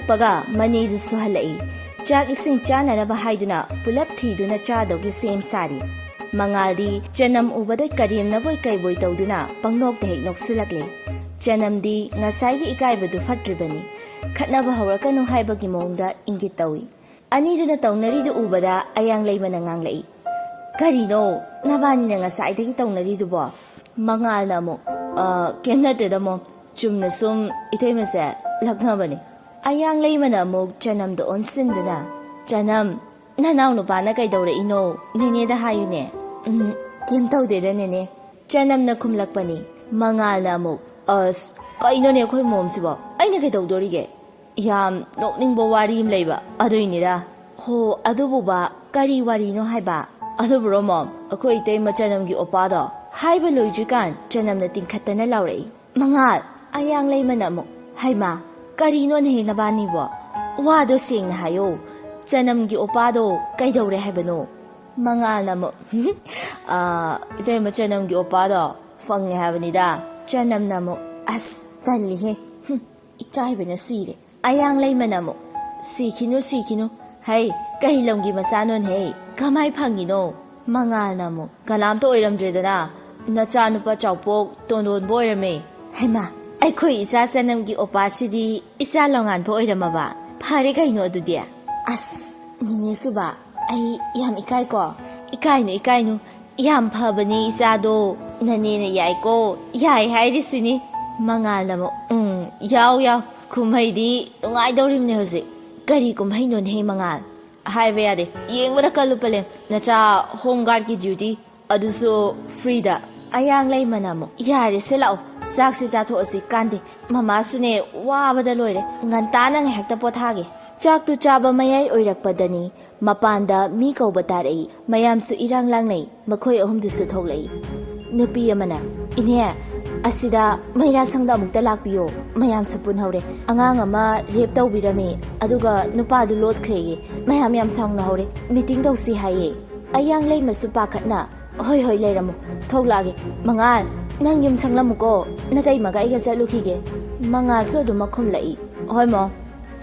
ꯍꯜꯂꯛꯄꯒ ꯃꯅꯦꯗꯨꯁꯨ ꯍꯜꯂꯛꯏ ꯆꯥꯛ ꯏꯁꯤꯡ ꯆꯥꯅꯅꯕ ꯍꯥꯏꯗꯨꯅ ꯄꯨꯂꯞ ꯊꯤꯗꯨꯅ ꯆꯥꯗꯧꯒꯤ ꯁꯦꯝ ꯁꯥꯔꯤ ꯃꯉꯥꯜꯗꯤ ꯆꯅꯝ ꯎꯕꯗ ꯀꯔꯦꯝꯅꯕꯣꯏ ꯀꯩꯕꯣꯏ ꯇꯧꯗꯨꯅ ꯄꯪꯅꯣꯛꯇ ꯍꯦꯛ ꯅꯣꯛꯁꯤꯜꯂꯛꯂꯦ ꯆꯅꯝꯗꯤ ꯉꯁꯥꯏꯒꯤ ꯏꯀꯥꯏꯕꯗꯨ ꯐꯠꯇ꯭ꯔꯤꯕꯅꯤ ꯈꯠꯅꯕ ꯍꯧꯔꯛꯀꯅꯨ ꯍꯥꯏꯕꯒꯤ ꯃꯑꯣꯡꯗ ꯏꯪꯒꯤꯠ ꯇꯧꯏ ꯑꯅꯤꯗꯨꯅ ꯇꯧꯅꯔꯤꯗꯨ ꯎꯕꯗ ꯑꯌꯥꯡꯂꯩꯃꯅ ꯉꯥꯡꯂꯛꯏ ꯀꯔꯤꯅꯣ ꯅꯕꯥꯅꯤꯅ ꯉꯁꯥꯏꯗꯒꯤ ꯇꯧꯅꯔꯤꯗꯨꯕꯣ ꯃꯉꯥꯜꯅ ꯑꯃꯨꯛ ꯀꯩꯝ ꯅꯠꯇꯦꯗ ꯃꯣꯝ ꯆꯨꯝꯅ ꯁꯨꯝ ꯏꯇꯩꯃꯁꯦ ꯂꯛꯅꯕꯅꯤ ꯑꯌꯥꯡꯂꯩꯃꯅ ꯑꯃꯨꯛ ꯆꯅꯝꯗ ꯑꯣꯟꯁꯤꯟꯗꯨꯅ ꯆꯅꯝ ꯅꯅꯥꯎ ꯅꯨꯄꯥꯅ ꯀꯩꯗꯧꯔꯛꯏꯅꯣ ꯅꯦꯅꯦꯗ ꯍꯥꯏꯌꯨꯅꯦ ꯀꯩꯝ ꯇꯧꯗꯦꯗ ꯅꯦꯅꯦ ꯆꯅꯝꯅ ꯈꯨꯝꯂꯛꯄꯅꯤ ꯃꯉꯥꯜꯅ ꯑꯃꯨꯛ ꯑꯁ ꯀꯩꯅꯣꯅꯦ ꯑꯩꯈꯣꯏ ꯃꯣꯝꯁꯤꯕꯣ ꯑꯩꯅ ꯀꯩꯗꯧꯗꯣꯔꯤꯒꯦ ꯌꯥꯝ ꯅꯣꯛꯅꯤꯡꯕ ꯋꯥꯔꯤ ꯑꯃ ꯂꯩꯕ ꯑꯗꯨꯏꯅꯤꯗ ꯍꯣ ꯑꯗꯨꯕꯨꯕ ꯀꯔꯤ ꯋꯥꯔꯤꯅꯣ ꯍꯥꯏꯕ ꯑꯗꯨꯕꯨꯔꯣ ꯃꯣꯝ ꯑꯩꯈꯣꯏ ꯏꯇꯩꯃ ꯆꯅꯝꯒꯤ ꯑꯣꯄꯥꯗꯣ ꯍꯥꯏꯕ ꯂꯣꯏꯗ꯭ꯔꯤꯀꯥꯟ ꯆꯅꯝꯅ ꯇꯤꯡꯈꯠꯇꯅ ꯂꯥꯎꯔꯛꯏ ꯃꯉꯥꯜ ꯑꯌꯥꯡꯂꯩꯃꯅ ꯑꯃꯨꯛ ꯍꯩꯃꯥ ꯀꯔꯤꯅꯣꯅꯦꯍꯦ ꯅꯕꯥꯅꯤꯕꯣ ꯋꯥꯗꯣ ꯁꯦꯡꯅ ꯍꯥꯏꯌꯣ ꯆꯅꯝꯒꯤ ꯑꯣꯄꯥꯗꯣ ꯀꯩꯗꯧꯔꯦ ꯍꯥꯏꯕꯅꯣ ꯃꯉꯥꯜꯅ ꯑꯃꯨꯛ ꯏꯇꯩꯃ ꯆꯅꯝꯒꯤ ꯑꯣꯄꯥꯗꯣ ꯐꯪꯉꯦ ꯍꯥꯏꯕꯅꯤꯗ ꯆꯅꯝꯅ ꯑꯃꯨꯛ ꯑꯁ ꯇꯜꯂꯤꯍꯦ ꯏꯀꯥꯏꯕꯅ ꯁꯤꯔे ꯑꯌꯥꯡꯂꯩꯃꯅ ꯑꯃꯨꯛ ꯁꯤꯈꯤꯅꯨ ꯍꯩ ꯀꯩ ꯂꯝꯒꯤ ꯃꯆꯥꯅꯣꯟꯍꯦ ꯀꯃꯥꯏ ꯐꯪꯉꯤꯅꯣ ꯃꯉꯥꯜꯅ ꯑꯃꯨꯛ ꯀꯅꯥꯝꯇ ꯑꯣꯏꯔꯝꯗ꯭ꯔꯦꯗꯅ ꯅꯆꯥꯅꯨꯄꯥ ꯆꯥꯎꯄꯣꯛ ꯇꯣꯟꯗꯣꯟꯕ ꯑꯣꯏꯔꯝꯃꯦ ꯍꯩꯃꯥ ꯑꯩꯈꯣꯏ ꯏꯆꯥ ꯆꯅꯝꯒꯤ ꯑꯣꯄꯥꯁꯤꯗꯤ ꯏꯆꯥ ꯂꯣꯡꯉꯥꯟꯕ ꯑꯣꯏꯔꯝꯃꯕ ꯐꯔꯦ ꯀꯩꯅꯣ ꯑꯗꯨꯗꯤ ꯑꯁ ꯅꯤꯅꯦ ꯁꯨꯕ ꯑꯩ ꯌꯥꯝ ꯏꯀꯥꯏꯀꯣ ꯏꯀꯥꯏꯅꯨ ꯌꯥꯝ ꯐꯕꯅꯦ ꯏꯆꯥꯗꯣ ꯅꯅꯦꯅ ꯌꯥꯏꯀꯣ ꯌꯥꯏ ꯍꯥꯏꯔꯤꯁꯤꯅꯤ ꯃꯉꯥꯜꯅ ꯑꯃꯨꯛ ꯌꯥꯎ ꯀꯨꯝꯍꯩꯗꯤ ꯅꯨꯡꯉꯥꯏꯗꯧꯔꯤꯕꯅꯦ ꯍꯧꯖꯤꯛ ꯀꯔꯤ ꯀꯨꯝꯍꯩꯅꯣꯅꯦꯍꯦ ꯃꯉꯥꯜ ꯍꯥꯏꯕ ꯌꯥꯗꯦ ꯌꯦꯡꯕꯗ ꯀꯜꯂꯨ ꯄꯂꯦꯝ ꯅꯆꯥ ꯍꯣꯝꯒꯥꯔꯗꯀꯤ ꯗ꯭ꯌꯨꯇꯤ ꯑꯗꯨꯁꯨ ꯐ꯭ꯔꯤꯗ ꯑꯌꯥꯡꯂꯩꯃꯅ ꯑꯃꯨꯛ ꯌꯥꯔꯦꯁꯦ ꯂꯥꯛꯑꯣ ꯆꯥꯛꯁꯦ ꯆꯥꯊꯣꯛꯑꯁꯤ ꯀꯥꯟꯗꯦ ꯃꯃꯥꯁꯨꯅꯦ ꯋꯥꯕꯗ ꯂꯣꯏꯔꯦ ꯉꯟꯇꯥꯅ ꯉꯥꯏꯍꯥꯛꯇ ꯄꯣꯊꯥꯒꯦ ꯆꯥꯛꯇꯨ ꯆꯥꯕ ꯃꯌꯥꯏ ꯑꯣꯏꯔꯛꯄꯗꯅꯤ ꯃꯄꯥꯟꯗ ꯃꯤ ꯀꯧꯕ ꯇꯥꯔꯛꯏ ꯃꯌꯥꯝꯁꯨ ꯏꯔꯥꯡ ꯂꯥꯡꯅꯩ ꯃꯈꯣꯏ ꯑꯍꯨꯝꯗꯨꯁꯨ ꯊꯣꯛꯂꯛꯏ ꯅꯨꯄꯤ ꯑꯃꯅ ꯏꯅꯦ ꯑꯁꯤꯗ ꯃꯩꯔꯥꯁꯪꯗ ꯑꯃꯨꯛꯇ ꯂꯥꯛꯄꯤꯌꯣ ꯃꯌꯥꯝꯁꯨ ꯄꯨꯟꯍꯧꯔꯦ ꯑꯉꯥꯡ ꯑꯃ ꯔꯦꯞ ꯇꯧꯕꯤꯔꯝꯃꯦ ꯑꯗꯨꯒ ꯅꯨꯄꯥꯗꯨ ꯂꯣꯠꯈ꯭ꯔꯦꯌꯦ ꯃꯌꯥꯝ ꯌꯥꯝ ꯁꯥꯎꯅꯍꯧꯔꯦ ꯃꯤꯇꯤꯡ ꯇꯧꯁꯤ ꯍꯥꯏꯌꯦ ꯑꯌꯥꯡꯂꯩꯃꯁꯨ ꯄꯥꯈꯠꯅ ꯍꯣꯏ ꯂꯩꯔꯝꯃꯣ ꯊꯣꯛꯂꯛꯑꯒꯦ ꯃꯉꯥꯜ ꯅꯪ ꯌꯨꯝ ꯁꯪꯂꯝꯃꯨꯀꯣ ꯅꯇꯩꯃꯒ ꯑꯩꯒ ꯆꯠꯂꯨꯈꯤꯒꯦ ꯃꯉꯥꯜꯁꯨ ꯑꯗꯨꯝ ꯈꯨꯝꯂꯛꯏ ꯍꯣꯏ ꯃꯣ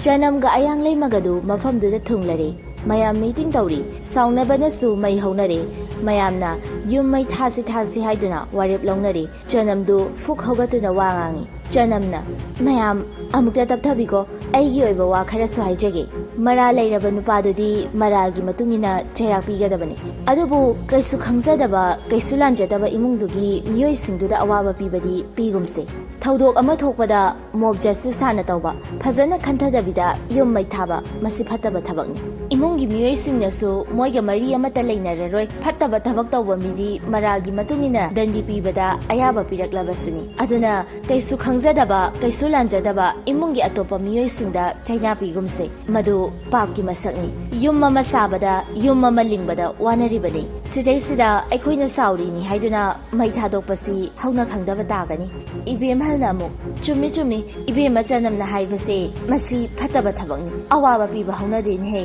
ꯆꯅꯝꯒ ꯑꯌꯥꯡꯂꯩꯃꯒꯗꯨ ꯃꯐꯝꯗꯨꯗ ꯊꯨꯡꯂꯔꯦ ꯃꯌꯥꯝ ꯃꯤꯇꯤꯡ ꯇꯧꯔꯤ ꯁꯥꯎꯅꯕꯅꯁꯨ ꯃꯩ ꯍꯧꯅꯔꯦ ꯃꯌꯥꯝꯅ ꯌꯨꯝ ꯃꯩ ꯊꯥꯁꯤ ꯍꯥꯏꯗꯨꯅ ꯋꯥꯔꯦꯞ ꯂꯧꯅꯔꯦ ꯆꯅꯝꯗꯨ ꯐꯨꯛ ꯍꯧꯒꯠꯇꯨꯅ ꯋꯥ ꯉꯥꯡꯉꯤ ꯆꯅꯝꯅ ꯃꯌꯥꯝ ꯑꯃꯨꯛꯇ ꯇꯞꯊꯕꯤꯀꯣ ꯑꯩꯒꯤ ꯑꯣꯏꯕ ꯋꯥ ꯈꯔꯁꯨ ꯍꯥꯏꯖꯒꯦ ꯃꯔꯥ ꯂꯩꯔꯕ ꯅꯨꯄꯥꯗꯨꯗꯤ ꯃꯔꯥꯜꯒꯤ ꯃꯇꯨꯡꯏꯟꯅ ꯆꯩꯔꯥꯛ ꯄꯤꯒꯗꯕꯅꯤ ꯑꯗꯨꯕꯨ ꯀꯩꯁꯨ ꯈꯪꯖꯗꯕ ꯀꯩꯁꯨ ꯂꯥꯟꯖꯗꯕ ꯏꯃꯨꯡꯗꯨꯒꯤ ꯃꯤꯑꯣꯏꯁꯤꯡꯗꯨꯗ ꯑꯋꯥꯕ ꯄꯤꯕꯗꯤ ꯄꯤꯒꯨꯝꯁꯦ ꯊꯧꯗꯣꯛ ꯑꯃ ꯊꯣꯛꯄꯗ ꯃꯣb ꯖꯁꯇꯤꯁ ꯍꯥꯟꯅ ꯇꯧꯕ ꯐꯖꯅ ꯈꯟꯊꯗꯕꯤꯗ ꯌꯨꯝ ꯃꯩ ꯊꯥꯕ ꯃꯁꯤ ꯐꯠꯇꯕ ꯊꯕꯛꯅꯤ ꯏꯃꯨꯡꯒꯤ ꯃꯤꯑꯣꯏꯁꯤꯡꯅꯁꯨ ꯃꯣꯏꯒ ꯃꯔꯤ ꯑꯃꯠꯇ ꯂꯩꯅꯔꯔꯣꯏ ꯐꯠꯇꯕ ꯊꯕꯛ ꯇꯧꯕ ꯃꯤꯗꯤ ꯃꯔꯥꯜꯒꯤ ꯃꯇꯨꯡꯏꯟꯅ ꯗꯟꯗꯤ ꯄꯤꯕꯗ ꯑꯌꯥꯕ ꯄꯤꯔꯛꯂꯕꯁꯤꯅꯤ ꯑꯗꯨꯅ ꯀꯩꯁꯨ ꯈꯪꯖꯗꯕ ꯀꯩꯁꯨ ꯂꯥꯟꯖꯗꯕ ꯏꯃꯨꯡꯒꯤ ꯑꯇꯣꯞꯄ ꯃꯤꯑꯣꯏꯁꯤꯡꯗ ꯆꯩꯅꯥ ꯄꯤꯒꯨꯝꯁꯦ ꯃꯗꯨ ꯄꯥꯞꯀꯤ ꯃꯁꯛꯅꯤ ꯌꯨꯝ ꯑꯃ ꯁꯥꯕꯗ ꯌꯨꯝ ꯑꯃ ꯂꯤꯡꯕꯗ ꯋꯥꯅꯔꯤꯕꯅꯤ ꯁꯤꯗꯩꯁꯤꯗ ꯑꯩꯈꯣꯏꯅ ꯁꯥꯎꯔꯤꯅꯤ ꯍꯥꯏꯗꯨꯅ ꯃꯩ ꯊꯥꯗꯣꯛꯄꯁꯤ ꯍꯧꯅ ꯈꯪꯗꯕ ꯇꯥꯒꯅꯤ ꯏꯕꯦꯝꯍꯜꯅ ꯑꯃꯨꯛ ꯆꯨꯝꯃꯤ ꯏꯕꯦꯝꯃ ꯆꯅꯝꯅ ꯍꯥꯏꯕꯁꯦ ꯃꯁꯤ ꯐꯠꯇꯕ ꯊꯕꯛꯅꯤ ꯑꯋꯥꯕ ꯄꯤꯕ ꯍꯧꯅꯗꯦꯅꯦꯍꯦ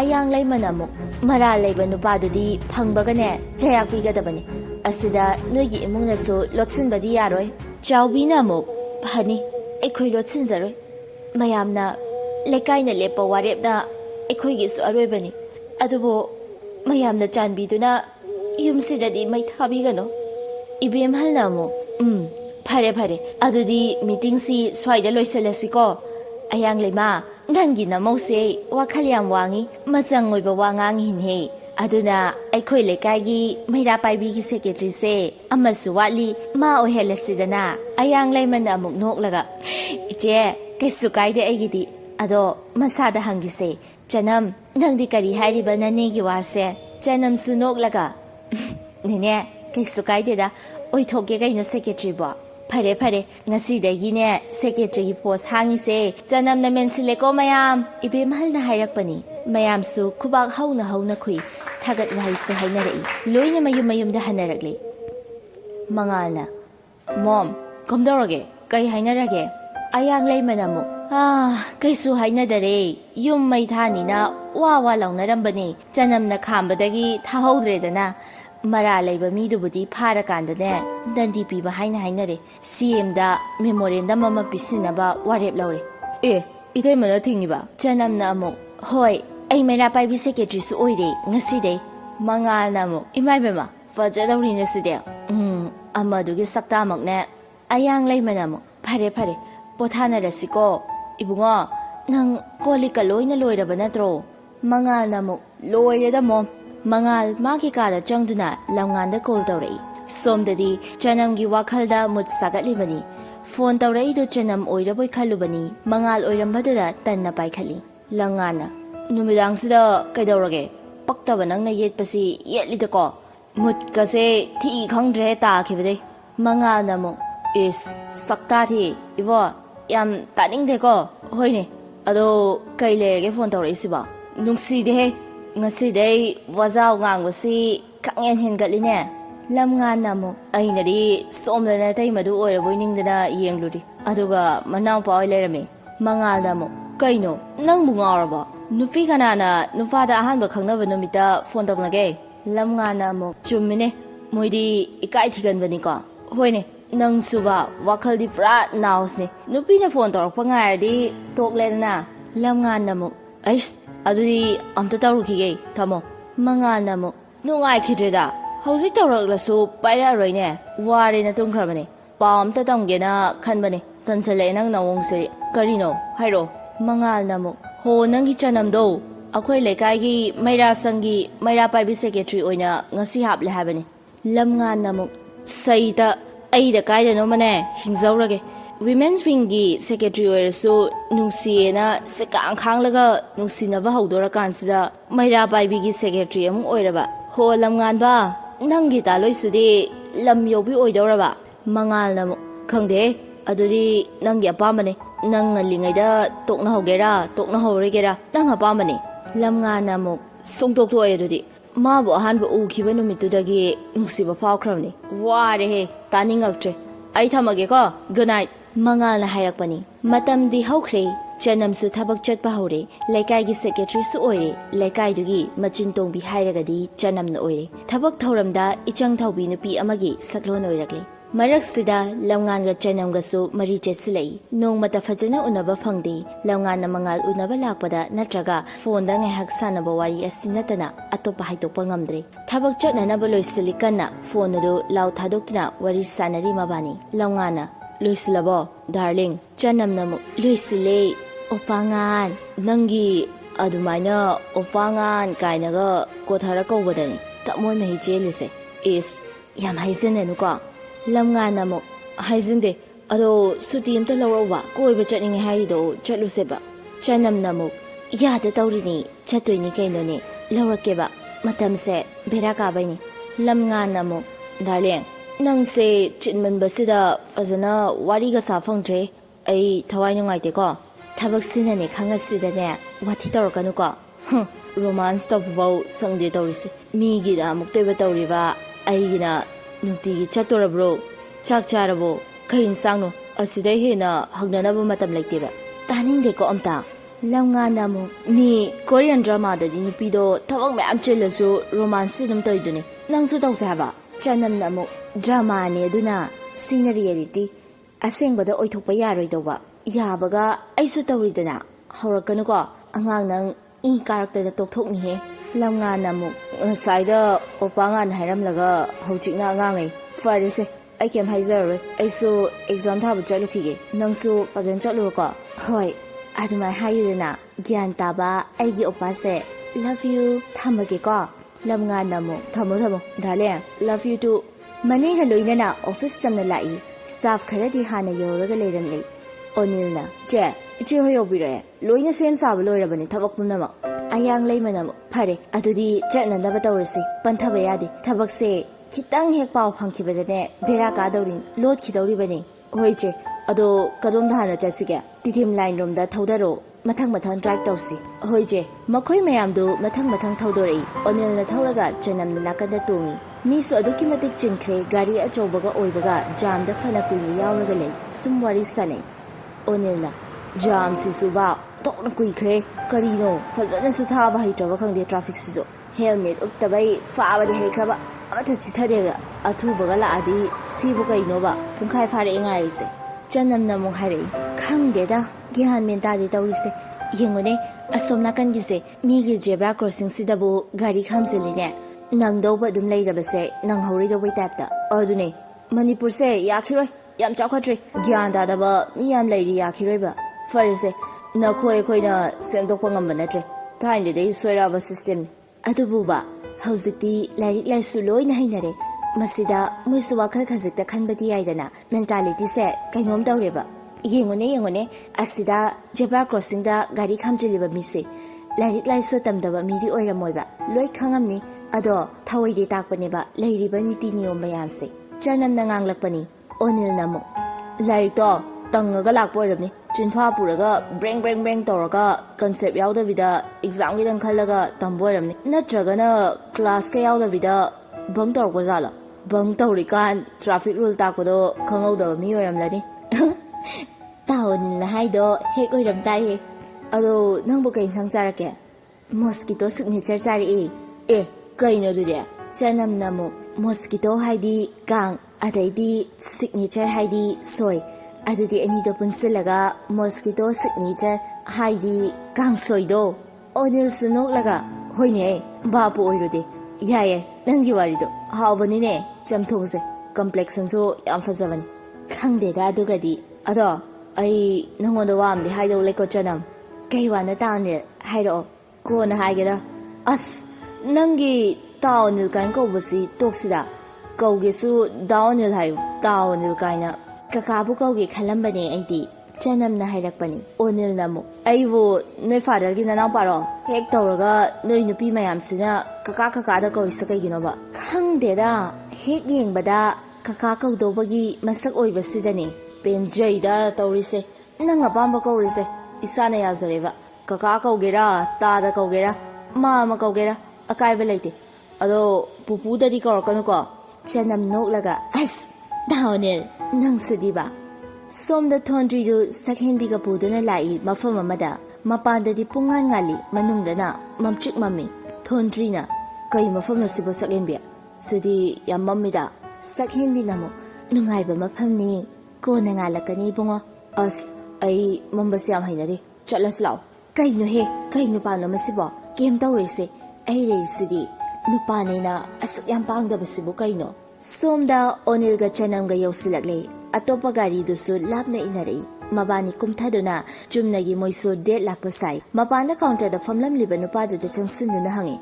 ꯑꯌꯥꯡꯂꯩꯃꯅ ꯑꯃꯨꯛ ꯃꯔꯥꯜ ꯂꯩꯕ ꯅꯨꯄꯥꯗꯨꯗꯤ ꯐꯪꯕꯒꯅꯦ ꯆꯩꯔꯥꯛ ꯄꯤꯒꯗꯕꯅꯤ ꯑꯁꯤꯗ ꯅꯣꯏꯒꯤ ꯏꯃꯨꯡꯅꯁꯨ ꯂꯣꯠꯁꯤꯟꯕꯗꯤ ꯌꯥꯔꯣꯏ ꯆꯥꯎꯕꯤꯅ ꯑꯃꯨꯛ ꯐꯅꯤ ꯑꯩꯈꯣই ꯂꯣꯠꯁꯤꯟꯖꯔꯣꯏ ꯃꯌꯥꯝꯅ ꯂꯩꯀꯥꯏꯅ ꯂꯦꯞꯄ ꯋꯥꯔꯦꯞꯅ ꯑꯩꯈꯣꯏꯒꯤꯁꯨ ꯑꯔꯣꯏꯕꯅꯤ ꯑꯗꯨꯕꯨ ꯃꯌꯥꯝꯅ ꯆꯥꯟꯕꯤꯗꯨꯅ ꯌꯨꯝꯁꯤꯗꯗꯤ ꯃꯩ ꯊꯥꯕꯤꯒꯅꯨ ꯏꯕꯦꯝꯍꯜꯅ ꯑꯃꯨꯛ ꯐꯔꯦ ꯑꯗꯨꯗꯤ ꯃꯤꯇꯤꯡꯁꯤ ꯁ꯭ꯋꯥꯏꯗ ꯂꯣꯏꯁꯤꯜꯂꯁꯤꯀꯣ ꯑꯌꯥꯡꯂꯩꯃ ꯅꯪꯒꯤ ꯅꯃꯧꯁꯦ ꯋꯥꯈꯜ ꯌꯥꯝ ꯋꯥꯡꯉꯤ ꯃꯆꯪ ꯑꯣꯏꯕ ꯋꯥ ꯉꯥꯡꯉꯤꯅꯦ ꯑꯗꯨꯅ ꯑꯩꯈꯣꯏ ꯂꯩꯀꯥꯏꯒꯤ ꯃꯩꯔꯥ ꯄꯥꯏꯕꯤꯒꯤ ꯁꯦꯀ꯭ꯔꯦꯇꯔꯤꯁꯦ ꯑꯃꯁꯨ ꯋꯥꯠꯂꯤ ꯃꯥ ꯑꯣꯏꯍꯜꯂꯁꯤꯗꯅ ꯑꯌꯥꯡꯂꯩꯃꯅ ꯑꯃꯨꯛ ꯅꯣꯛꯂꯒ ꯏꯆꯦ ꯀꯩꯁꯨ ꯀꯥꯏꯗꯦ ꯑꯩꯒꯤꯗꯤ ꯑꯗꯣ ꯃꯁꯥꯗ ꯍꯪꯒꯤꯁꯦ ꯆꯅꯝ ꯅꯪꯗꯤ ꯀꯔꯤ ꯍꯥꯏꯔꯤꯕ ꯅꯅꯦꯒꯤ ꯋꯥꯁꯦ ꯆꯅꯝꯁꯨ ꯅꯣꯛꯂꯒ ꯅꯦꯅꯦ ꯀꯩꯁꯨ ꯀꯥꯏꯗꯦꯗ ꯑꯣꯏꯊꯣꯛꯀꯦ ꯀꯩꯅꯣ ꯁꯦꯀ꯭ꯔꯦꯇꯔꯤꯕꯣ ꯐꯔꯦ ꯉꯁꯤꯗꯒꯤꯅꯦ ꯁꯦꯀ꯭ꯔꯦꯇꯔꯤꯒꯤ ꯄꯣꯁ ꯍꯥꯡꯉꯤꯁꯦ ꯆꯅꯝꯅ ꯃꯦꯟꯁꯤꯜꯂꯦꯀꯣ ꯃꯌꯥꯝ ꯏꯕꯦꯝꯍꯜꯅ ꯍꯥꯏꯔꯛꯄꯅꯤ ꯃꯌꯥꯝꯁꯨ ꯈꯨꯕꯥꯛ ꯍꯧꯅ ꯈꯨꯏ ꯊꯥꯒꯠ ꯋꯥꯍꯩꯁꯨ ꯍꯥꯏꯅꯔꯛꯏ ꯂꯣꯏꯅ ꯃꯌꯨꯝꯗ ꯍꯟꯅꯔꯛꯂꯤ ꯃꯉꯥꯜꯅ ꯃꯣꯝ ꯀꯝꯗꯧꯔꯒꯦ ꯀꯩ ꯍꯥꯏꯅꯔꯒꯦ ꯑꯌꯥꯡꯂꯩꯃꯅ ꯑꯃꯨꯛ ꯀꯩꯁꯨ ꯍꯥꯏꯅꯗꯔꯦ ꯌꯨꯝ ꯃꯩ ꯊꯥꯅꯤꯅ ꯋꯥ ꯂꯥꯎꯅꯔꯝꯕꯅꯤ ꯆꯅꯝꯅ ꯈꯥꯝꯕꯗꯒꯤ ꯊꯥꯍꯧꯗ꯭ꯔꯦꯗꯅ ꯃꯔꯥ ꯂꯩꯕ ꯃꯤꯗꯨꯕꯨꯗꯤ ꯐꯥꯔꯀꯥꯟꯗꯅꯦ ꯗꯟꯗꯤ ꯄꯤꯕ ꯍꯥꯏꯅꯔꯦ CMꯗ ꯃꯦꯃꯣꯔꯦꯟꯗꯝ ꯑꯃ ꯄꯤꯁꯤꯟꯅꯕ ꯋꯥꯔꯦꯞ ꯂꯧꯔꯦ 이대면은 팅이봐. 전남나무. 호이. 에이 메라 바이비 세케트리스 오이리. ngasiday. Mangalnamu. 이마이베마. 파자다우리네 시데요. 아마두기 싹다 먹네. 아양 레이메나무. 파레. 포타나라시고. 이붕어. 낭 콜리까 로이나 로이라바 나트로. Mangalnamu. 로이레다 mommangal makikada changduna lamnganda call tawrei somdadi chanamgi wakhalda mut sagalibani phone tawrei do chanam oiraboi khalubani mangal oirambadada tanna paikhali langana numidang sida kaidawrage paktaba nangna yetpasi yetlidako mut kase thi khangdre ta khibade mangal namu is sakta thi ibo yam taningdeko hoine ado kailege phone tawrei siba nungside ngasiday wazaw ngangwasi kangyen hengatline lamnganamu ainadi somdana taimadu oiraboy ningdana yengluri aduga manaw pa oilerame mangalnamu kaino nangbu ngawraba nupi kanana nupada ahanba khangnaba numita phone tawlage lamnganamu chummine moidi ikai thiganbani ko hoine nang suba wakhaldi pra nausne nupina phone tawrpa ngairdi tokledana lamnganamu ais adudi amta tawrukige thamo mangalnamu nungai khidreda hauzik tawraklasu paira roine ware na tungkhrabane paw amta tamgena khanbane tansale nang nawongse karino hairo mangalnamu ho nangi chanamdo akhoi lekai maira sangi maira paibi secretary oina ngasi haple habane lamnganamu saida aida kaida no mane hingzaurage Women's Winggi Secretary oirasu nungsiena sekang khanglaga nungsinaba hawdora kansida maira baibigi secretary amu oiraba ho lamngan nangi taloisidi lam yobi oidoraba mangalna khangde adudi nangi apamane nang ngallingaida tokna hogera tokna horegera nang apamane lamngana mu songtok thoye adudi mabu ahanba ukhiba numitudagi nungsiba phawkhrabni ware he taningaktre ai thamage ko good night mangalna hairakpani matamdi haukhre chanamsu thabak chatpa hore lekai secretary su oire lekai dugi machin tongbi hairagadi chanamna oire thabak thoramda ichang thaubi nupi amagi saklon oirakle marak sida lamnganga chanamga su mari chesilai nongmata phajana unaba phangde lamngana mangal unaba lakpada natraga phone da ngai hak sanaba wari asinatana atopa haitopa ngamdre thabak chatnana baloisili kanna phone do law thadokna wari sanari mabani lamngana loisilabo darling chanamna loisile opangan nangi adumaina opangan kainaga kothara kawbadani tamoy mahi chelise is yam haizene nuka lamngana mo haizinde ado suti amta lawroba koiba chatningi haido chatluseba chanamna mo yada tawrini chatoini kainone lawrakeba matamse beraka baini lamngana mo darling nangse chitman basida fazana wariga safangtre ai thawai nungai ko thabak sinane khangasidane wathi tawrakanu ko romance tawbau sangde tawrise migi da mukteba tawriba aigina nutigi chatorabro chak charabo khain sangno asidai hena hagnanaba matam laiteba taning de ko amta lamngana mo mi korean drama da dinupido thabak mayam chelasu romance dum toidune nangsu tawse haba chanamna mo drama ne duna scenery reality asengbada oithokpa yaroidoba yabaga aisu tawridana horakanu ko angang nang I character da tokthokni he lamngana mu saida opangan hairamlaga hojikna angangai farise ai kem haizarwe aisu exam thabu chalukhige nangsu fajan chalu ko hoi adumai hayurena gyan taba aigi opase love you thamage ko lamngana mu thamo dale love you too mani ga loinana office chamna lai staff kharadi hana yoraga leiramle onilna che ichi hoyobire loina sem sabu loirabani thabak punama ayang leimanam phare adudi chatna laba tawrasi panthaba yade thabak se khitang hek paw phangkhibadane bera ka dawrin lot khidawri bani hoiche ado kadom dhana chasige tirim line room da thodaro mathang drive tawsi hoiche makhoi mayam do mathang thodorei onil na thoraga chanam nakada tungi mi so aduki matik chinkre gari achobaga oibaga jam da phana kuini yawraga lei sumwari sane onilna jam si suba tokna kuikre karino fazana su thaba haitaba khangde traffic sizo helmet uktabai faabade hekraba amata chithadega athubaga laadi sibu kainoba pungkhai phare ngaise chanamna mu hare khangde da ꯒ꯭ꯌꯥꯟ ꯃꯦꯟ ꯇꯥꯗꯦ ꯇꯧꯔꯤꯁꯦ ꯌꯦꯡꯉꯨꯅꯦ ꯑꯁꯣꯝ ꯅꯥꯀꯟꯒꯤꯁꯦ ꯃꯤꯒꯤ zebra ꯀ꯭ꯔꯣꯁꯤꯡꯁꯤꯗꯕꯨ ꯒꯥꯔꯤ ꯈꯥꯝꯖꯤꯜꯂꯤꯅꯦ ꯅꯪꯗꯧꯕ ꯑꯗꯨꯝ ꯂꯩꯔꯕꯁꯦ ꯅꯪꯍꯧꯔꯣꯏꯗꯧꯕꯩ ꯇꯥꯏꯞꯇ ꯑꯗꯨꯅꯦ ꯃꯅꯤꯄꯨꯔꯁꯦ ꯌꯥꯈꯤꯔꯣꯏ ꯌꯥꯝ ꯆꯥꯎꯈꯠꯇ꯭ꯔꯤ ꯒ꯭ꯌꯥꯟ ꯇꯥꯗꯕ ꯃꯤ ꯌꯥꯝ ꯂꯩꯔꯤ ꯌꯥꯈꯤꯔꯣꯏꯕ ꯐꯔꯦꯁꯦ ꯅꯈꯣꯏ ꯑꯩꯈꯣꯏꯅ ꯁꯦꯝꯗꯣꯛꯄ ꯉꯝꯕ ꯅꯠꯇ꯭ꯔꯦ ꯊꯥꯏꯅꯗꯩ ꯁꯣꯏꯔꯛꯑꯕ ꯁꯤꯁꯇꯦꯝꯅꯤ ꯑꯗꯨꯕꯨꯕ ꯍꯧꯖꯤꯛꯇꯤ ꯂꯥꯏꯔꯤꯛ ꯂꯥꯏꯁꯨ ꯂꯣꯏꯅ ꯍꯩꯅꯔꯦ ꯃꯁꯤꯗ ꯃꯣꯏꯁꯨ ꯋꯥꯈꯜ ꯈꯖꯤꯛꯇ ꯈꯟꯕꯗꯤ ꯌꯥꯏꯗꯅ ꯃꯦꯟꯇꯥꯂꯤꯇꯤꯁꯦ ꯀꯩꯅꯣꯝ ꯇꯧꯔꯦꯕ ꯌꯦꯡꯉꯨꯅꯦ ꯑꯁꯤꯗ ꯖꯦꯕ꯭ꯔꯥ ꯀ꯭ꯔꯣꯁꯤꯡꯗ ꯒꯥꯔꯤ ꯈꯥꯝꯖꯤꯜꯂꯤꯕ ꯃꯤꯁꯦ ꯂꯥꯏꯔꯤꯛ ꯂꯥꯏꯁꯨ ꯇꯝꯗꯕ ꯃꯤꯗꯤ ꯑꯣꯏꯔꯝꯃꯣꯏꯕ ꯂꯣꯏ ꯈꯪꯉꯝꯅꯤ ꯑꯗꯣ ꯊꯑꯣꯏꯗꯤ ꯇꯥꯛꯄꯅꯦꯕ ꯂꯩꯔꯤꯕ ꯅꯤꯇꯤ ꯅꯤꯌꯣꯝ ꯃꯌꯥꯝꯁꯦ ꯆꯅꯝꯅ ꯉꯥꯡꯂꯛꯄꯅꯤ ꯑꯣꯅꯤꯜꯅ ꯑꯃꯨꯛ ꯂꯥꯏꯔꯤꯛꯇꯣ ꯇꯪꯉꯒ ꯂꯥꯛꯄ ꯑꯣꯏꯔꯝꯅꯤ ꯆꯤꯟꯐꯥ ꯄꯨꯔꯒ ꯕ꯭ꯔꯦꯡ ꯇꯧꯔꯒ ꯀꯟꯁꯦꯞ ꯌꯥꯎꯗꯕꯤꯗ ꯑꯦꯛꯖꯥꯝꯒꯤꯗꯪ ꯈꯜꯂꯒ ꯇꯝꯕ ꯑꯣꯏꯔꯝꯅꯤ ꯅꯠꯇ꯭ꯔꯒꯅ ꯀ꯭ꯂꯥꯁꯀ ꯌꯥꯎꯗꯕꯤꯗ ꯕꯪ ꯇꯧꯔꯛꯄ ꯖꯥꯠꯂꯣ ꯕꯪ ꯇꯧꯔꯤꯀꯥꯟ ꯇ꯭ꯔꯥꯐꯤꯛ ꯔꯨꯜ ꯇꯥꯛꯄꯗꯣ ꯈꯪꯍꯧꯗꯕ ꯃꯤ ꯑꯣꯏꯔꯝꯂꯅꯤ ꯇꯥꯑꯣꯅꯤꯜꯅ ꯍꯥꯏꯗꯣ ꯍꯦꯛ ꯑꯣꯏꯔꯝ ꯇꯥꯏꯍꯦ ꯑꯗꯣ ꯅꯪꯕꯨ ꯀꯩ ꯏꯟꯁꯥꯡ ꯆꯥꯔꯛꯀꯦ ꯃꯣꯁꯀꯤꯇꯣ ꯁꯤꯒꯅꯦꯆꯔ ꯆꯥꯔꯛꯑꯦ ꯀꯩꯅꯣ ꯑꯗꯨꯗꯤ ꯆꯅꯝꯅ ꯑꯃꯨꯛ ꯃꯣꯁꯀꯤꯇꯣ ꯍꯥꯏꯗꯤ ꯀꯥꯡ ꯑꯗꯩꯗꯤ ꯁꯤꯒꯅꯦꯆꯔ ꯍꯥꯏꯗꯤ ꯁꯣꯏ ꯑꯗꯨꯗꯤ ꯑꯅꯤꯗꯣ ꯄꯨꯟꯁꯤꯜꯂꯒ ꯃꯣꯁꯀꯤꯇꯣ ꯁꯤꯒꯅꯦꯆꯔ ꯍꯥꯏꯗꯤ ꯀꯥꯡꯁꯣꯏꯗꯣ ꯑꯣꯅꯤꯜꯁꯨ ꯅꯣꯛꯂꯒ ꯍꯣꯏꯅꯦ ꯚꯥꯞꯄꯨ ꯑꯣꯏꯔꯨꯗꯦ ꯌꯥꯏꯌꯦ ꯅꯪꯒꯤ ꯋꯥꯔꯤꯗꯣ ꯍꯥꯎꯕꯅꯤꯅꯦ ꯆꯝꯊꯣꯡꯁꯦ ꯀꯝꯄ꯭ꯂꯦꯛꯁꯟꯁꯨ ꯌꯥꯝ ꯐꯖꯕꯅꯤ ꯈꯪꯗꯦꯗ ꯑꯗꯨꯒꯗꯤ ꯑꯗꯣ ꯑꯩ ꯅꯪꯉꯣꯟꯗ ꯋꯥ ꯑꯃꯗꯤ ꯍꯥꯏꯗꯧ ꯂꯩꯀꯣ ꯆꯅꯝ ꯀꯩ ꯋꯥꯅꯣ ꯇꯥꯑꯣꯅꯤꯜ ꯍꯥꯏꯔꯛꯑꯣ ꯀꯣꯟꯅ ꯍꯥꯏꯒꯦꯗ ꯑꯁ ꯅꯪꯒꯤ ꯇꯥꯑꯣꯅꯤꯜ ꯀꯥꯏꯅ ꯀꯧꯕꯁꯤ ꯇꯣꯛꯁꯤꯗ ꯀꯧꯒꯦꯁꯨ ꯗꯥꯑꯣꯅꯤꯜ ꯍꯥꯏꯌꯨ ꯇꯥꯑꯣꯅꯤꯜ ꯀꯥꯏꯅ ꯀꯀꯥꯕꯨ ꯀꯧꯒꯦ ꯈꯜꯂꯝꯕꯅꯦ ꯑꯩꯗꯤ ꯆꯅꯝꯅ ꯍꯥꯏꯔꯛꯄꯅꯤ ꯑꯣꯅꯤꯜꯅ ꯑꯃꯨꯛ ꯑꯩꯕꯨ ꯅꯣꯏ ꯐꯥꯗꯔꯒꯤ ꯅꯅꯥꯎꯄꯥꯔꯣ ꯍꯦꯛ ꯇꯧꯔꯒ ꯅꯣꯏ ꯅꯨꯄꯤ ꯃꯌꯥꯝꯁꯤꯅ ꯀꯀꯥꯗ ꯀꯧꯔꯤꯁꯦ ꯀꯩꯒꯤꯅꯣꯕ ꯈꯪꯗꯦꯗ ꯍꯦꯛ ꯌꯦꯡꯕꯗ ꯀꯀꯥ ꯀꯧꯗꯧꯕꯒꯤ ꯃꯁꯛ ꯑꯣꯏꯕꯁꯤꯗꯅꯦ ꯄꯦꯟꯖꯩꯗ ꯇꯧꯔꯤꯁꯦ ꯅꯪ ꯑꯄꯥꯝꯕ ꯀꯧꯔꯤꯁꯦ ꯏꯁꯥꯅ ꯌꯥꯖꯔꯦꯕ ꯀꯀꯥ ꯀꯧꯒꯦꯔꯥ ꯇꯥꯗ ꯀꯧꯒꯦꯔꯥ ꯃꯥꯃ ꯀꯧꯒꯦꯔꯥ ꯑꯀꯥꯏꯕ ꯂꯩꯇꯦ ꯑꯗꯣ ꯄꯨꯄꯨꯗꯗꯤ ꯀꯧꯔꯛꯀꯅꯨꯀꯣ ꯆꯅꯝ ꯅꯣꯛꯂꯒ ꯑꯁ ꯗꯥꯑꯣꯅꯤꯜ ꯅꯪꯁꯤꯗꯤꯕ ꯁꯣꯝꯗ ꯊꯣꯟꯗ꯭ꯔꯤꯗꯨ ꯁꯛꯍꯦꯟꯕꯤꯒ ꯄꯨꯗꯨꯅ ꯂꯥꯛꯏ ꯃꯐꯝ ꯑꯃꯗ ꯃꯄꯥꯟꯗꯗꯤ ꯄꯨꯡꯉꯥꯟ ꯉꯥꯜꯂꯤ ꯃꯅꯨꯡꯗꯅ ꯃꯝꯇ꯭ꯔꯤꯛ ꯃꯝꯃꯤ ꯊꯣꯟꯗ꯭ꯔꯤꯅ ꯀꯩ ꯃꯐꯝꯅꯣ ꯁꯤꯕꯨ ꯁꯛꯍꯦꯟꯕꯤ ꯁꯤꯗꯤ ꯌꯥꯝ ꯃꯝꯃꯤꯗ ꯁꯛꯍꯦꯟꯕꯤꯅ ꯑꯃꯨꯛ ꯅꯨꯡꯉꯥꯏꯕ ꯃꯐꯝꯅꯤ ꯀꯣꯟꯅ ꯉꯥꯜꯂꯛꯀꯅꯤ ꯏꯕꯨꯡꯉꯣ ꯑꯁ ꯑꯩ ꯃꯝꯕꯁꯦ ꯌꯥꯝ ꯍꯩꯅꯗꯦ ꯆꯠꯂꯁꯤ ꯂꯥꯛꯑꯣ ꯀꯩꯅꯣꯍꯦ ꯀꯩ ꯅꯨꯄꯥꯅꯣ ꯃꯁꯤꯕꯣ ꯀꯦꯝ ꯇꯧꯔꯤꯁꯦ ꯑꯩ ꯂꯩꯔꯤꯁꯤꯗꯤ ꯅꯨꯄꯥꯅꯦꯅ ꯑꯁꯨꯛ ꯌꯥꯝ ꯄꯥꯡꯗꯕꯁꯤꯕꯨ ꯀꯩꯅꯣ ꯁꯣꯝꯗ ꯑꯣꯅꯤꯜꯒ ꯆꯅꯝꯒ ꯌꯧꯁꯤꯜꯂꯛꯂꯦ ꯑꯇꯣꯞꯄ ꯒꯥꯔꯤꯗꯨꯁꯨ ꯂꯥꯞꯅ ꯏꯟꯅꯔꯛꯏ ꯃꯕꯥꯅꯤ ꯀꯨꯝꯊꯗꯨꯅ ꯆꯨꯝꯅꯒꯤ ꯃꯣꯏꯁꯨ ꯗꯦꯠ ꯂꯥꯛꯄ ꯁꯥꯏ ꯃꯄꯥꯟꯗ ꯀꯥꯎꯟꯇꯔꯗ ꯐꯝꯂꯝꯂꯤꯕ ꯅꯨꯄꯥꯗꯨꯗ ꯆꯪꯁꯤꯟꯗꯨꯅ ꯍꯪꯉꯤ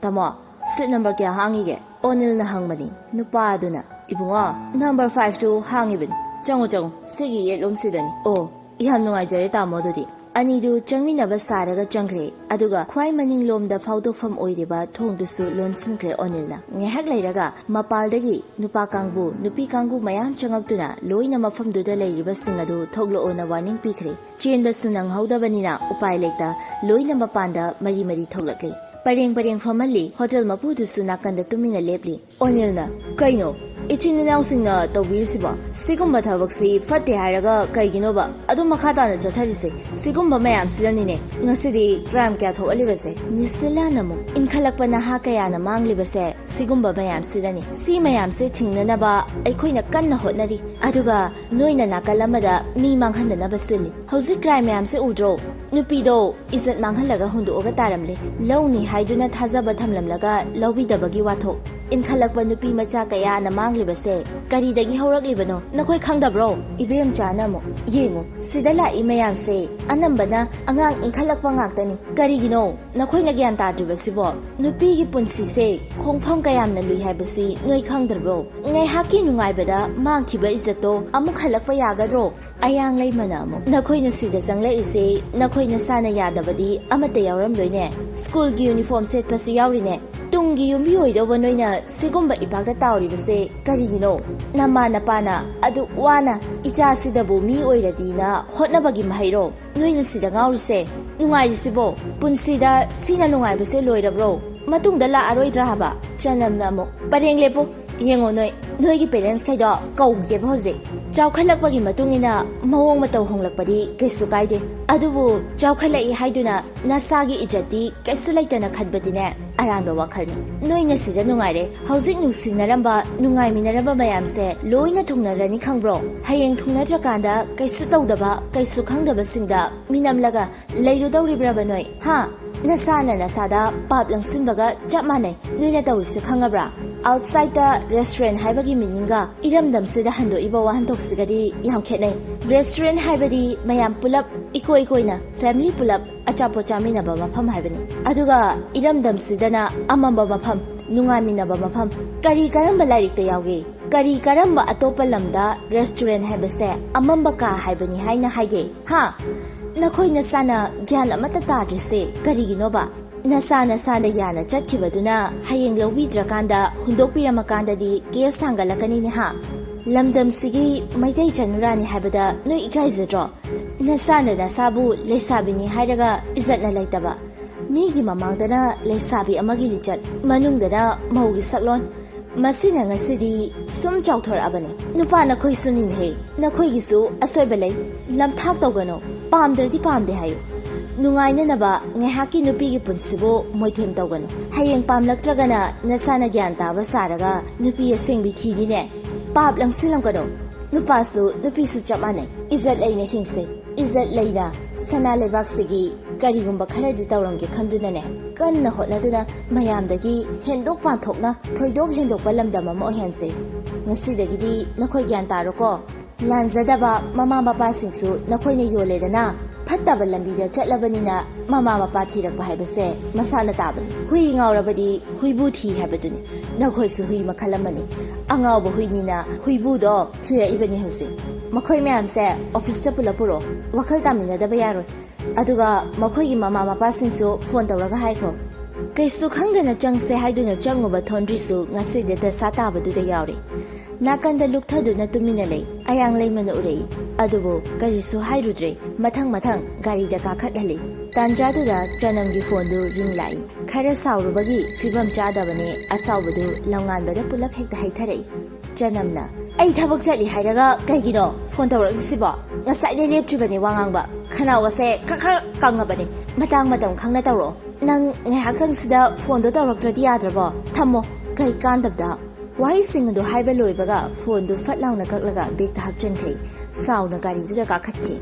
ꯇꯥꯃꯣ ꯁꯤꯠ ꯅꯝꯕꯔ ꯀꯌꯥ ꯍꯥꯡꯉꯤꯒꯦ ꯑꯣꯅꯤꯜꯅ ꯍꯪꯕꯅꯤ ꯅꯨꯄꯥꯗꯨꯅ ꯏꯕꯨꯡꯉꯣ ꯅꯝꯕꯔ 5ꯇꯨ ꯍꯥꯡꯉꯤꯕꯅꯤ ꯆꯪꯉꯨ ꯁꯤꯒꯤ ꯌꯦꯠꯂꯣꯝꯁꯤꯗꯅꯤ ꯑꯣ ꯌꯥꯝ ꯅꯨꯡꯉꯥꯏꯖꯔꯦ ꯇꯥꯃꯣ ꯑꯗꯨꯗꯤ ꯑꯅꯤꯗꯨ ꯆꯪꯃꯤꯟꯅꯕ ꯁꯥꯔꯒ ꯆꯪꯈ꯭ꯔꯦ ꯑꯗꯨꯒ ꯈ꯭ꯋꯥꯏ ꯃꯅꯤꯡꯂꯣꯝꯗ ꯐꯥꯎꯗꯣꯛꯐꯝ ꯑꯣꯏꯔꯤꯕ ꯊꯣꯡꯗꯨꯁꯨ ꯂꯣꯟꯁꯤꯟꯈ꯭ꯔꯦ ꯑꯣꯅꯤꯜꯅ ꯉꯥꯏꯍꯥꯛ ꯂꯩꯔꯒ ꯃꯄꯥꯜꯗꯒꯤ ꯅꯨꯄꯥ ꯀꯥꯡꯕꯨ ꯅꯨꯄꯤ ꯀꯥꯡꯕꯨ ꯃꯌꯥꯝ ꯆꯪꯉꯛꯇꯨꯅ ꯂꯣꯏꯅ ꯃꯐꯝꯗꯨꯗ ꯂꯩꯔꯤꯕꯁꯤꯡ ꯑꯗꯨ ꯊꯣꯛꯂꯛꯑꯣꯅ ꯋꯥꯔꯅꯤꯡ ꯄꯤꯈ꯭ꯔꯦ ꯆꯦꯟꯕꯁꯨ ꯅꯪꯍꯧꯗꯕꯅꯤ나 ꯎꯄꯥꯏ ꯂꯩꯇ ꯂꯣꯏꯅ ꯃꯄꯥꯟꯗ ꯃꯔꯤ ꯊꯣꯛꯂꯛꯂꯦ ꯄꯔꯦꯡ ꯐꯝꯍꯜꯂꯤ ꯍꯣꯇꯦꯜ ꯃꯄꯨꯗꯨꯁꯨ ꯅꯥꯀꯟꯗ ꯇꯨꯃꯤꯟꯅ ꯂꯦꯞꯂꯤ ꯑꯣꯅꯤꯜꯅ ꯀꯩꯅꯣ ꯏꯆꯤꯟ ꯏꯅꯥꯎꯁꯤꯡꯅ ꯇꯧꯕꯤꯔꯤꯁꯤꯕꯣ ꯁꯤꯒꯨꯝꯕ ꯊꯕꯛꯁꯤ ꯐꯠꯇꯦ ꯍꯥꯏꯔꯒ ꯀꯩꯒꯤꯅꯣꯕ ꯑꯗꯨꯝ ꯃꯈꯥ ꯇꯥꯅ ꯆꯠꯊꯔꯤꯁꯦ ꯁꯤꯒꯨꯝꯕ ꯃꯌꯥꯝꯁꯤꯗꯅꯤꯅꯦ ꯉꯁꯤꯗꯤ ꯀ꯭ꯔꯥꯏꯝ ꯀꯌꯥ ꯊꯣꯛꯍꯜꯂꯤꯕꯁꯦ ꯅꯤꯁꯤꯂꯥꯅ ꯑꯃꯨꯛ ꯏꯟꯈꯠꯂꯛꯄ ꯅꯍꯥ ꯀꯌꯥꯅ ꯃꯥꯡꯂꯤꯕꯁꯦ ꯁꯤꯒꯨꯝꯕ ꯃꯌꯥꯝꯁꯤꯗꯅꯤ ꯁꯤ ꯃꯌꯥꯝꯁꯦ ꯊꯤꯡꯅꯅꯕ ꯑꯩꯈꯣꯏꯅ ꯀꯟꯅ ꯍꯣꯠꯅꯔꯤ ꯑꯗꯨꯒ ꯅꯣꯏꯅ ꯅꯥꯀꯜ ꯑꯃꯗ ꯃꯤ ꯃꯥꯡꯍꯟꯗꯅꯕ ꯁꯤꯜꯂꯤ ꯍꯧꯖꯤꯛ ꯀ꯭ꯔꯥꯏꯝ ꯃꯌꯥꯝꯁꯦ ꯎꯗ꯭ꯔꯣ ꯅꯨꯄꯤꯗꯣ ꯏꯖꯠ ꯃꯥꯡꯍꯜꯂꯒ ꯍꯨꯟꯗꯣꯛꯑꯒ ꯇꯥꯔꯝꯂꯦ ꯂꯧꯅꯤ ꯍꯥꯏꯗꯨꯅ ꯊꯥꯖꯕ ꯊꯝꯂꯝꯂꯒ ꯂꯧꯕꯤꯗꯕꯒꯤ ꯋꯥꯊꯣꯛ ꯏꯟꯈꯠꯂꯛꯄ ꯅꯨꯄꯤ ꯃꯆꯥ ꯀꯌꯥꯅ ꯃꯥꯡꯂꯤꯕꯁꯦ ꯀꯔꯤꯗꯒꯤ ꯍꯧꯔꯛꯂꯤꯕꯅꯣ ꯅꯈꯣꯏ ꯈꯪꯗꯕ꯭ꯔꯣ ꯏꯕꯦꯝꯆꯥꯅ ꯑꯃꯨꯛ ꯌꯦꯡꯉꯨ ꯁꯤꯗ ꯂꯥꯛꯏ ꯃꯌꯥꯝꯁꯦ ꯑꯅꯝꯕꯅ ꯑꯉꯥꯡ ꯏꯟꯈꯠꯂꯛꯄ ꯉꯥꯛꯇꯅꯤ ꯀꯔꯤꯒꯤꯅꯣ ꯅꯈꯣꯏꯅ ꯒ꯭ꯌꯥꯟ ꯇꯥꯗ꯭ꯔꯤꯕꯁꯤꯕꯣ ꯅꯨꯄꯤꯒꯤ ꯄꯨꯟꯁꯤꯁꯦ ꯈꯣꯡꯐꯝ ꯀꯌꯥꯝꯅ ꯂꯨꯏ ꯍꯥꯏꯕꯁꯤ ꯅꯣꯏ ꯈꯪꯗ꯭ꯔꯕ꯭ꯔꯣ ꯉꯥꯏꯍꯥꯛꯀꯤ ꯅꯨꯡꯉꯥꯏꯕꯗ ꯃꯥꯡꯈꯤꯕ ꯏꯖꯠꯇꯣ ꯑꯃꯨꯛ ꯍꯜꯂꯛꯄ ꯌꯥꯒꯗ꯭ꯔꯣ ꯑꯌꯥꯡ ꯂꯩꯃꯅ ꯑꯃꯨꯛ ꯅꯈꯣꯏꯅ ꯁꯤꯗ ꯆꯪꯂꯛꯏꯁꯦ ꯅꯈꯣꯏ ꯅꯁꯥꯅ ꯌꯥꯗꯕꯗꯤ ꯑꯃꯠꯇ ꯌꯥꯎꯔꯝꯂꯣꯏꯅꯦ ꯁ꯭ꯀꯨꯜꯒꯤ ꯌꯨꯅꯤꯐꯣꯔꯝ ꯁꯦꯠꯄꯁꯨ ꯌꯥꯎꯔꯤꯅꯦ ꯇꯨꯡꯒꯤ ꯌꯨꯝꯕꯤ ꯑꯣꯏꯗꯧꯕ ꯅꯣꯏꯅ ꯁꯤꯒꯨꯝꯕ ꯏꯄꯥꯛꯇ ꯇꯥꯎꯔꯤꯕꯁꯦ ꯀꯔꯤꯒꯤꯅꯣ ꯅꯃꯥ ꯅꯄꯥꯅ ꯑꯗꯨ ꯋꯥꯅ ꯏꯆꯥꯁꯤꯗꯕꯨ ꯃꯤ ꯑꯣꯏꯔꯗꯤꯅ ꯍꯣꯠꯅꯕꯒꯤ ꯃꯍꯩꯔꯣ ꯅꯣꯏꯅ ꯁꯤꯗ ꯉꯥꯎꯔꯤꯁꯦ ꯅꯨꯡꯉꯥꯏꯔꯤꯁꯤꯕꯣ ꯄꯨꯟꯁꯤꯗ ꯁꯤꯅ ꯅꯨꯡꯉꯥꯏꯕꯁꯦ ꯂꯣꯏꯔꯕ꯭ꯔꯣ ꯃꯇꯨꯡꯗ ꯂꯥꯛꯑꯔꯣꯏꯗ꯭ꯔꯥ ꯍꯥꯏꯕ ꯆꯅꯝꯅ ꯑꯃꯨꯛ ꯄꯔꯦꯡ ꯂꯦꯞꯄꯨ ꯌꯦꯡꯉꯣ ꯅꯣꯏ ꯅꯣꯏꯒꯤ ꯄꯦꯔꯦꯟꯁ ꯈꯩꯗꯣ ꯀꯧꯒꯦꯕ ꯍꯧꯖꯤꯛ ꯆꯥꯎꯈꯠꯂꯛꯄꯒꯤ ꯃꯇꯨꯡ ꯏꯟꯅ ꯃꯑꯣꯡ ꯃꯇꯧ ꯍꯣꯡꯂꯛꯄꯗꯤ ꯀꯩꯁꯨ ꯀꯥꯏꯗꯦ ꯑꯗꯨꯕꯨ ꯆꯥꯎꯈꯠꯂꯛꯏ ꯍꯥꯏꯗꯨꯅ ꯅꯁꯥꯒꯤ ꯏꯖꯠꯇꯤ ꯀꯩꯁꯨ ꯂꯩꯇꯅ ꯈꯟꯕꯗꯤꯅꯦ ꯑꯔꯥꯟꯕ ꯋꯥꯈꯜꯅꯤ ꯅꯣꯏꯅ ꯁꯤꯗ ꯅꯨꯡꯉꯥꯏꯔꯦ ꯍꯧꯖꯤꯛ ꯅꯨꯡꯁꯤꯅꯔꯝꯕ ꯅꯨꯡꯉꯥꯏꯃꯤꯟꯅꯔꯝꯕ ꯃꯌꯥꯝꯁꯦ ꯂꯣꯏꯅ ꯊꯨꯡꯅꯔꯅꯤ ꯈꯪꯕ꯭ꯔꯣ ꯍꯌꯦꯡ ꯊꯨꯡꯅꯗ꯭ꯔꯀꯥꯟꯗ ꯀꯩꯁꯨ ꯇꯧꯗꯕ ꯀꯩꯁꯨ ꯈꯪꯗꯕꯁꯤꯡꯗ ꯃꯤꯅꯝꯂꯒ ꯂꯩꯔꯨꯗꯧꯔꯤꯕ꯭ꯔꯕ ꯅꯣꯏ ꯅꯁꯥꯅ ꯅꯁꯥꯗ ꯄꯥꯞ ꯂꯪꯁꯤꯟꯕꯒ ꯆꯞ ꯃꯥꯟꯅꯩ ꯅꯣꯏꯅ ꯇꯧꯔꯤꯁꯦ ꯈꯪꯉꯕ꯭ꯔꯥ ꯑꯥꯎꯠꯁꯥꯏꯗꯇ ꯔꯦꯁꯇꯨꯔꯦꯟꯠ ꯍꯥꯏꯕꯒꯤ ꯃꯤꯅꯤꯡꯒ ꯏꯔꯝꯗꯝꯁꯤꯗ ꯍꯟꯗꯣꯛꯏꯕ ꯋꯥꯍꯟꯊꯣꯛꯁꯤꯒꯗꯤ ꯌꯥꯝ ꯈꯦꯠꯅꯩ ꯔꯦꯁꯇꯨꯔꯦꯟꯠ ꯍꯥꯏꯕꯗꯤ ꯃꯌꯥꯝ ꯄꯨꯂꯞ ꯏꯀꯣꯏ ꯀꯣꯏꯅ ꯐꯦꯃꯤꯂꯤ ꯄꯨꯂꯞ ꯑꯆꯥꯄꯣꯠ ꯆꯥꯃꯤꯟꯅꯕ ꯃꯐꯝ ꯍꯥꯏꯕꯅꯤ ꯑꯗꯨꯒ ꯏꯔꯝꯗꯝꯁꯤꯗꯅ ꯑꯃꯝꯕ ꯃꯐꯝ ꯅꯨꯡꯉꯥꯏꯃꯤꯟꯅꯕ ꯃꯐꯝ ꯀꯔꯤ ꯀꯔꯝꯕ ꯂꯥꯏꯔꯤꯛꯇ ꯌꯥꯎꯒꯦ ꯀꯔꯤ ꯀꯔꯝꯕ ꯑꯇꯣꯞꯄ ꯂꯝꯗ ꯔꯦꯁꯇꯨꯔꯦꯟꯠ ꯍꯥꯏꯕꯁꯦ ꯑꯃꯝꯕ ꯀꯥ ꯍꯥꯏꯕꯅꯤ ꯍꯥꯏꯅ ꯍꯥꯏꯒꯦ ꯅꯈꯣꯏ ꯅꯁꯥꯅ ꯒ꯭ꯌꯥꯟ ꯑꯃꯠꯇ ꯇꯥꯗ꯭ꯔꯤꯁꯦ ꯀꯔꯤꯒꯤꯅꯣꯕ ꯅꯁꯥꯅ ꯌꯥꯅ ꯆꯠꯈꯤꯕꯗꯨꯅ ꯍꯌꯦꯡ ꯂꯧꯕꯤꯗ꯭ꯔꯀꯥꯟꯗ ꯍꯨꯟꯗꯣꯛꯄꯤꯔꯝꯃꯀꯥꯟꯗꯗꯤ ꯀꯦꯁ ꯊꯥꯡꯒꯠꯂꯛꯀꯅꯤꯅꯦ ꯂꯝꯗꯝꯁꯤꯒꯤ ꯃꯩꯇꯩ ꯆꯅꯨꯔꯥꯅꯤ ꯍꯥꯏꯕꯗ ꯅꯣꯏ ꯏꯀꯥꯏꯖꯗ꯭ꯔꯣ ꯅꯁꯥꯅ ꯅꯁꯥꯕꯨ ꯂꯩꯁꯥꯕꯤꯅꯤ ꯍꯥꯏꯔꯒ ꯏꯖꯠꯅ ꯂꯩꯇꯕ ꯃꯤꯒꯤ ꯃꯃꯥꯡꯗꯅ ꯂꯩꯁꯥꯕꯤ ꯑꯃꯒꯤ ꯂꯤꯆꯠ ꯃꯅꯨꯡꯗꯅ ꯃꯧꯒꯤ ꯁꯛꯂꯣꯟ ꯃꯁꯤꯅ ꯉꯁꯤꯗꯤ ꯁꯨꯝ ꯆꯥꯎꯊꯣꯔꯛꯑꯕꯅꯤ ꯅꯨꯄꯥ ꯅꯈꯣꯏꯁꯨꯅꯤꯅꯦꯍꯦ ꯅꯈꯣꯏꯒꯤꯁꯨ ꯑꯁꯣꯏꯕ ꯂꯩ ꯂꯝꯊꯥꯛ ꯇꯧꯒꯅꯨ ꯄꯥꯝꯗ꯭ꯔꯗꯤ ꯄꯥꯝꯗꯦ ꯍꯥꯏꯌꯨ ꯅꯨꯡꯉꯥꯏꯅꯅꯕ ꯉꯥꯏꯍꯥꯛꯀꯤ ꯅꯨꯄꯤꯒꯤ ꯄꯨꯟꯁꯤꯕꯨ ꯃꯣꯏꯊꯦꯝ ꯇꯧꯒꯅꯨ ꯍꯌꯦꯡ ꯄꯥꯝꯂꯛꯇ꯭ꯔꯒꯅ ꯅꯁꯥꯅ ꯒ꯭ꯌꯥꯟ ꯇꯥꯕ ꯁꯥꯔꯒ ꯅꯨꯄꯤ ꯑꯁꯦꯡꯕꯤ ꯊꯤꯅꯤꯅꯦ ꯄꯥꯞ ꯂꯪꯁꯤꯜꯂꯝꯒꯅꯨ ꯅꯨꯄꯥꯁꯨ ꯅꯨꯄꯤꯁꯨ ꯆꯞ ꯃꯥꯟꯅꯩ ꯏꯖꯠ ꯂꯩꯅ ꯍꯤꯡꯁꯦ ꯏꯖꯠ ꯂꯩꯅ ꯁꯅꯥ ꯂꯩꯕꯥꯛꯁꯤꯒꯤ ꯀꯔꯤꯒꯨꯝꯕ ꯈꯔꯗꯤ ꯇꯧꯔꯝꯒꯦ ꯈꯟꯗꯨꯅꯅꯦ ꯀꯟꯅ ꯍꯣꯠꯅꯗꯨꯅ ꯃꯌꯥꯝꯗꯒꯤ ꯍꯦꯟꯗꯣꯛ ꯄꯥꯟꯊꯣꯛꯅ ꯊꯣꯏꯗꯣꯛ ꯍꯦꯟꯗꯣꯛꯄ ꯂꯝꯗꯝ ꯑꯃ ꯑꯣꯏꯍꯟꯁꯦ ꯉꯁꯤꯗꯒꯤꯗꯤ ꯅꯈꯣꯏ ꯒ꯭ꯌꯥꯟ ꯇꯥꯔꯣꯀꯣ ꯂꯥꯟꯖꯗꯕ ꯃꯃꯥ ꯃꯄꯥꯁꯤꯡꯁꯨ ꯅꯈꯣꯏꯅ ꯌꯣꯜꯂꯦꯗꯅ ꯐꯠꯇꯕ ꯂꯝꯕꯤꯗ ꯆꯠꯂꯕꯅꯤ나 ꯃꯃꯥ ꯃꯄꯥ ꯊꯤꯔꯛꯄ ꯍꯥꯏꯕꯁꯦ ꯃꯁꯥꯅ ꯇꯥꯕꯅꯤ ꯍꯨꯏ ꯉꯥꯎꯔꯕꯗꯤ ꯍꯨꯏꯕꯨ ꯊꯤ ꯍꯥꯏꯕꯗꯨꯅꯤ ꯅꯈꯣꯏꯁꯨ ꯍꯨꯏ ꯃꯈꯜ ꯑꯃꯅꯤ ꯑꯉꯥꯎꯕ ꯍꯨꯏꯅꯤꯅ ꯍꯨꯏꯕꯨꯗꯣ ꯊꯤꯔꯛꯏꯕꯅꯤ ꯍꯧꯖꯤꯛ ꯃꯈꯣꯏ ꯃꯌꯥꯝꯁꯦ ꯑꯣꯐꯤꯁꯇ ꯄꯨꯂꯞ ꯄꯨꯔꯣ ꯋꯥꯈꯜ ꯇꯥꯃꯤꯟꯅꯗꯕ ꯌꯥꯔꯣꯏ ꯑꯗꯨꯒ ꯃꯈꯣꯏꯒꯤ ꯃꯃꯥ ꯃꯄꯥꯁꯤꯡꯁꯨ ꯐꯣꯟ ꯇꯧꯔꯒ ꯍꯥꯏꯈ꯭ꯔꯣ ꯀꯩꯁꯨ ꯈꯪꯗꯅ ꯆꯪꯁꯦ ꯍꯥꯏꯗꯨꯅ ꯆꯪꯉꯨꯕ ꯊꯣꯟꯗ꯭ꯔꯤꯁꯨ ꯉꯁꯤꯗꯤ ꯗꯁꯥ ꯇꯥꯕꯗꯨꯗ ꯌꯥꯎꯔꯦ ꯅꯥꯀꯟꯗ ꯂꯨꯛꯊꯗꯨꯅ ꯇꯨꯃꯤꯟꯅ ꯂꯩ ꯑꯌꯥꯡ ꯂꯩꯃꯅ ꯎꯔꯛꯏ ꯑꯗꯨꯕꯨ ꯀꯔꯤꯁꯨ ꯍꯥꯏꯔꯨꯗ꯭ꯔꯦ ꯃꯊꯪ ꯒꯥꯔꯤꯗ ꯀꯥꯈꯠꯍꯜꯂꯤ ꯇꯥꯟꯖꯥꯗꯨꯗ ꯆꯅꯝꯒꯤ ꯐꯣꯟꯗꯨ ꯔꯤꯡ ꯂꯥꯛꯏ ꯈꯔ ꯁꯥꯎꯔꯨꯕꯒꯤ ꯐꯤꯕꯝ ꯆꯥꯗꯕꯅꯦ ꯑꯁꯥꯎꯕꯗꯨ ꯂꯝꯉꯥꯟꯕꯗ ꯄꯨꯂꯞ ꯍꯦꯛꯇ ꯍꯩꯊꯔꯛꯏ ꯆꯅꯝꯅ ꯑꯩ ꯊꯕꯛ ꯆꯠꯂꯤ ꯍꯥꯏꯔꯒ ꯀꯩꯒꯤꯅꯣ ꯐꯣꯟ ꯇꯧꯔꯛꯂꯤꯁꯤꯕꯣ ꯉꯁꯥꯏꯗꯩ ꯂꯦꯞꯇ꯭ꯔꯤꯕꯅꯦ ꯋꯥ ꯉꯥꯡꯕ ꯈꯅꯥꯎꯒꯁꯦ ꯈꯔ ꯀꯪꯉꯕꯅꯦ ꯃꯇꯥꯡ ꯃꯇꯝ ꯈꯪꯅ ꯇꯧꯔꯛꯑꯣ ꯅꯪ ꯉꯥꯏꯍꯥꯛꯇꯪꯁꯤꯗ ꯐꯣꯟꯗꯣ ꯇꯧꯔꯛꯇ꯭ꯔꯗꯤ ꯌꯥꯗ꯭ꯔꯕꯣ ꯊꯝꯃꯣ ꯀꯩ ꯀꯥꯟꯗꯕꯗ ꯋꯥꯍꯩꯁꯤꯡ ꯑꯗꯨ ꯍꯥꯏꯕ ꯂꯣꯏꯕꯒ ꯐꯣꯟꯗꯨ ꯐꯠ ꯂꯥꯎꯅ ꯀꯛꯂꯒ ꯕꯦꯛꯇ ꯍꯥꯞꯆꯤꯟꯈ꯭ꯔꯦ ꯁꯥꯎꯅ ꯒꯥꯔꯤꯗꯨꯗ ꯀꯥꯈꯠꯈꯤ